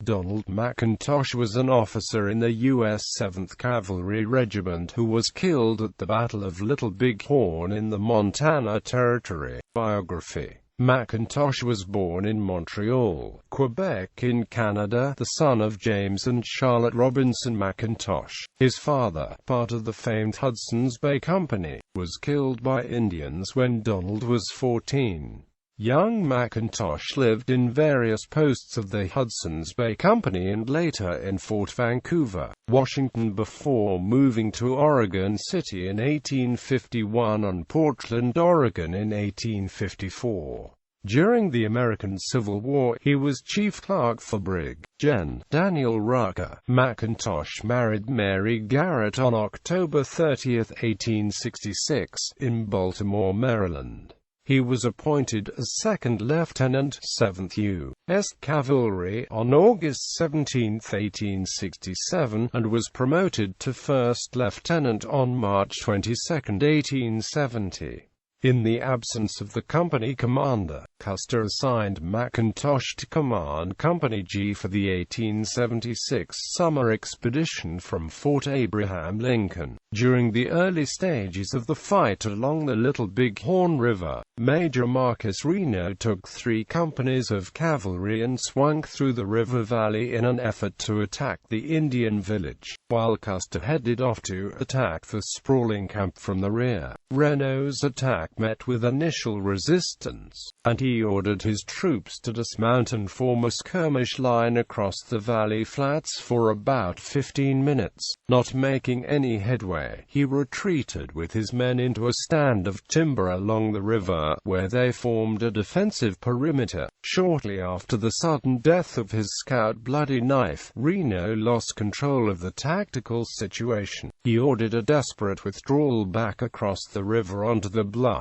Donald McIntosh was an officer in the U.S. 7th Cavalry Regiment who was killed at the Battle of Little Big Horn in the Montana Territory. Biography. McIntosh was born in Montreal, Quebec in Canada, the son of James and Charlotte Robinson McIntosh. His father, part of the famed Hudson's Bay Company, was killed by Indians when Donald was 14. Young McIntosh lived in various posts of the Hudson's Bay Company and later in Fort Vancouver, Washington before moving to Oregon City in 1851 and Portland, Oregon in 1854. During the American Civil War, he was chief clerk for Brig. Gen. Daniel Rucker. McIntosh married Mary Garrett on October 30, 1866, in Baltimore, Maryland. He was appointed as second lieutenant, 7th U.S. Cavalry, on August 17, 1867, and was promoted to first lieutenant on March 22, 1870. In the absence of the company commander, Custer assigned McIntosh to command Company G for the 1876 summer expedition from Fort Abraham Lincoln. During the early stages of the fight along the Little Big Horn River, Major Marcus Reno took 3 companies of cavalry and swung through the river valley in an effort to attack the Indian village, while Custer headed off to attack the sprawling camp from the rear. Reno's attack met with initial resistance, and he ordered his troops to dismount and form a skirmish line across the valley flats for about 15 minutes. Not making any headway, he retreated with his men into a stand of timber along the river, where they formed a defensive perimeter. Shortly after the sudden death of his scout Bloody Knife, Reno lost control of the tactical situation. He ordered a desperate withdrawal back across the river onto the bluffs.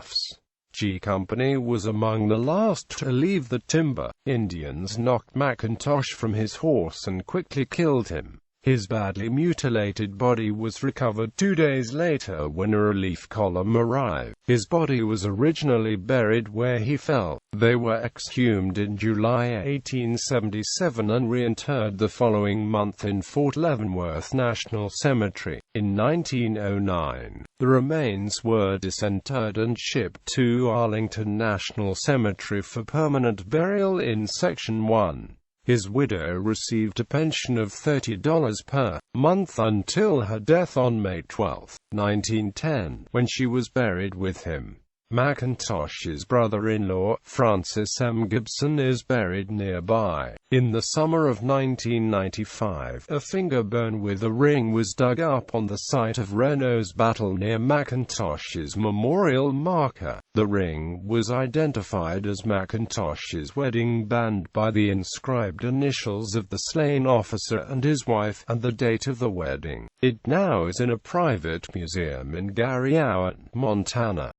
G Company was among the last to leave the timber. Indians knocked McIntosh from his horse and quickly killed him. His badly mutilated body was recovered 2 days later when a relief column arrived. His body was originally buried where he fell. They were exhumed in July 1877 and reinterred the following month in Fort Leavenworth National Cemetery. In 1909, the remains were disinterred and shipped to Arlington National Cemetery for permanent burial in Section 1. His widow received a pension of $30 per month until her death on May 12, 1910, when she was buried with him. McIntosh's brother-in-law, Francis M. Gibson, is buried nearby. In the summer of 1995, a finger bone with a ring was dug up on the site of Reno's battle near McIntosh's memorial marker. The ring was identified as McIntosh's wedding band by the inscribed initials of the slain officer and his wife, and the date of the wedding. It now is in a private museum in Garryowen, Montana.